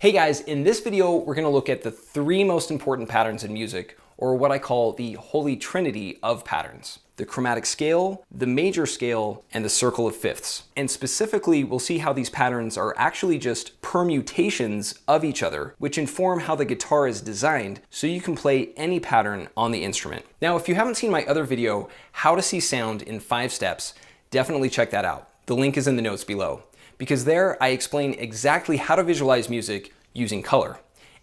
Hey guys, in this video, we're gonna look at the three most important patterns in music, or what I call the holy trinity of patterns: the chromatic scale, the major scale, and the circle of fifths. And specifically, we'll see how these patterns are actually just permutations of each other, which inform how the guitar is designed so you can play any pattern on the instrument. Now, if you haven't seen my other video, How to See Sound in 5 Steps, definitely check that out. The link is in the notes below, because there I explain exactly how to visualize music using color.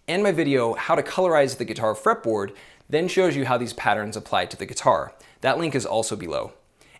And my video, How to Colorize the Guitar Fretboard, then shows you how these patterns apply to the guitar. That link is also below.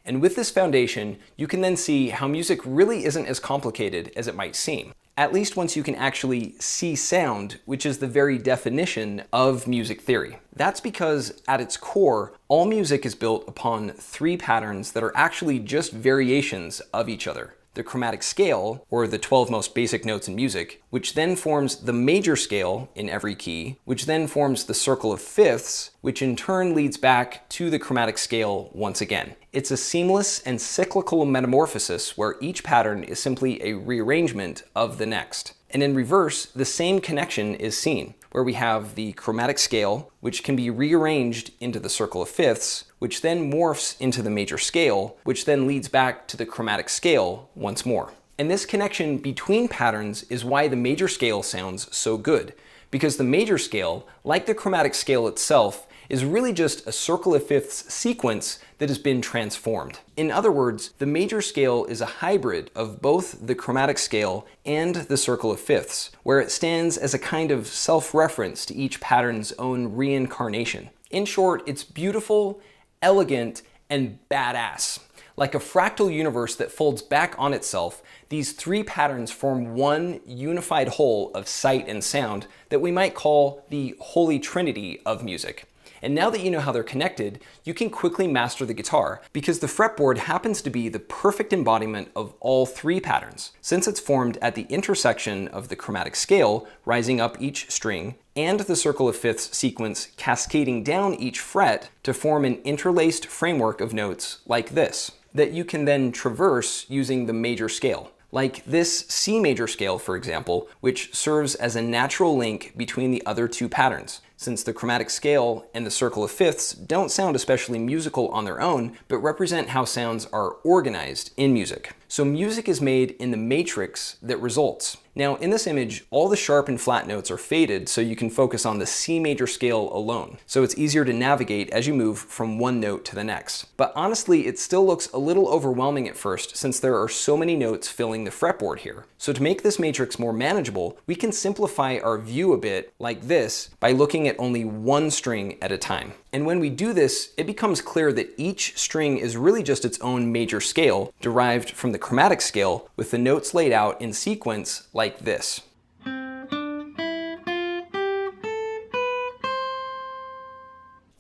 And with this foundation, you can then see how music really isn't as complicated as it might seem. At least once you can actually see sound, which is the very definition of music theory. That's because at its core, all music is built upon 3 patterns that are actually just variations of each other: the chromatic scale, or the 12 most basic notes in music, which then forms the major scale in every key, which then forms the circle of fifths, which in turn leads back to the chromatic scale once again. It's a seamless and cyclical metamorphosis where each pattern is simply a rearrangement of the next. And in reverse, the same connection is seen, where we have the chromatic scale, which can be rearranged into the circle of fifths, which then morphs into the major scale, which then leads back to the chromatic scale once more. And this connection between patterns is why the major scale sounds so good, because the major scale, like the chromatic scale itself, is really just a circle of fifths sequence that has been transformed. In other words, the major scale is a hybrid of both the chromatic scale and the circle of fifths, where it stands as a kind of self-reference to each pattern's own reincarnation. In short, it's beautiful, elegant, and badass. Like a fractal universe that folds back on itself, these 3 patterns form one unified whole of sight and sound that we might call the holy trinity of music. And now that you know how they're connected, you can quickly master the guitar, because the fretboard happens to be the perfect embodiment of all 3 patterns, since it's formed at the intersection of the chromatic scale, rising up each string, and the circle of fifths sequence cascading down each fret to form an interlaced framework of notes like this, that you can then traverse using the major scale. Like this C major scale, for example, which serves as a natural link between the other 2 patterns, since the chromatic scale and the circle of fifths don't sound especially musical on their own, but represent how sounds are organized in music. So music is made in the matrix that results. Now, in this image, all the sharp and flat notes are faded so you can focus on the C major scale alone, so it's easier to navigate as you move from one note to the next. But honestly, it still looks a little overwhelming at first, since there are so many notes filling the fretboard here. So to make this matrix more manageable, we can simplify our view a bit like this by looking at only one string at a time. And when we do this, it becomes clear that each string is really just its own major scale, derived from the chromatic scale, with the notes laid out in sequence like this.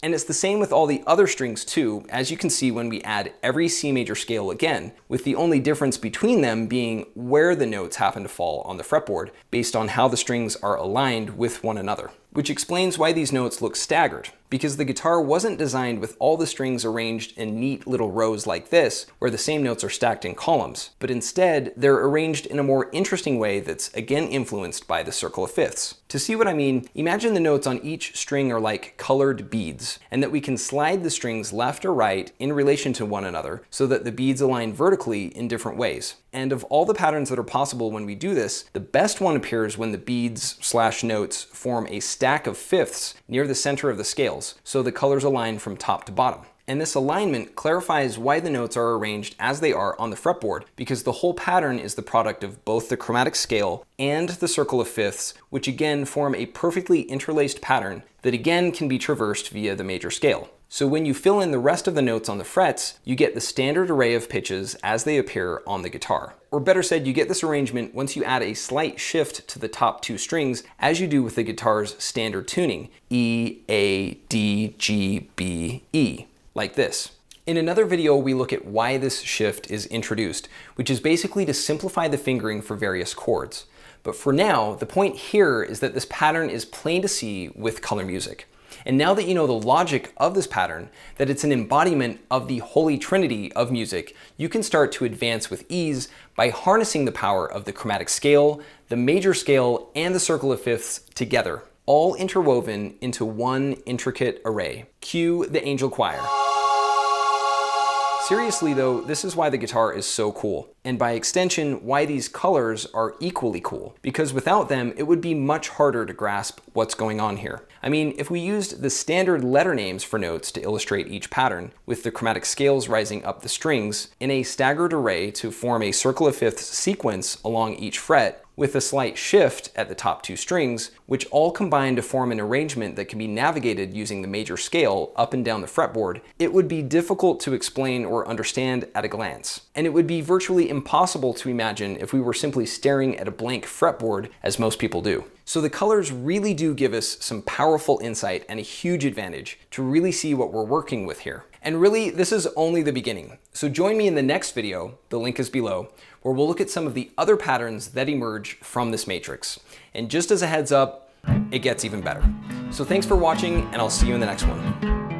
And it's the same with all the other strings too, as you can see when we add every C major scale again, with the only difference between them being where the notes happen to fall on the fretboard, based on how the strings are aligned with one another. Which explains why these notes look staggered, because the guitar wasn't designed with all the strings arranged in neat little rows like this, where the same notes are stacked in columns, but instead they're arranged in a more interesting way that's again influenced by the circle of fifths. To see what I mean, imagine the notes on each string are like colored beads, and that we can slide the strings left or right in relation to one another so that the beads align vertically in different ways. And of all the patterns that are possible when we do this, the best one appears when the beads/notes form a stack of fifths near the center of the scales, so the colors align from top to bottom. And this alignment clarifies why the notes are arranged as they are on the fretboard, because the whole pattern is the product of both the chromatic scale and the circle of fifths, which again form a perfectly interlaced pattern that again can be traversed via the major scale. So when you fill in the rest of the notes on the frets, you get the standard array of pitches as they appear on the guitar. Or better said, you get this arrangement once you add a slight shift to the top 2 strings, as you do with the guitar's standard tuning, E, A, D, G, B, E, like this. In another video, we look at why this shift is introduced, which is basically to simplify the fingering for various chords. But for now, the point here is that this pattern is plain to see with color music. And now that you know the logic of this pattern, that it's an embodiment of the holy trinity of music, you can start to advance with ease by harnessing the power of the chromatic scale, the major scale, and the circle of fifths together, all interwoven into one intricate array. Cue the angel choir. Seriously though, this is why the guitar is so cool, and by extension, why these colors are equally cool, because without them, it would be much harder to grasp what's going on here. I mean, if we used the standard letter names for notes to illustrate each pattern, with the chromatic scales rising up the strings, in a staggered array to form a circle of fifths sequence along each fret, with a slight shift at the top two strings, which all combine to form an arrangement that can be navigated using the major scale up and down the fretboard, it would be difficult to explain or understand at a glance. And it would be virtually impossible to imagine if we were simply staring at a blank fretboard, as most people do. So the colors really do give us some powerful insight and a huge advantage to really see what we're working with here. And really, this is only the beginning. So join me in the next video, the link is below, where we'll look at some of the other patterns that emerge from this matrix. And just as a heads up, it gets even better. So thanks for watching, and I'll see you in the next one.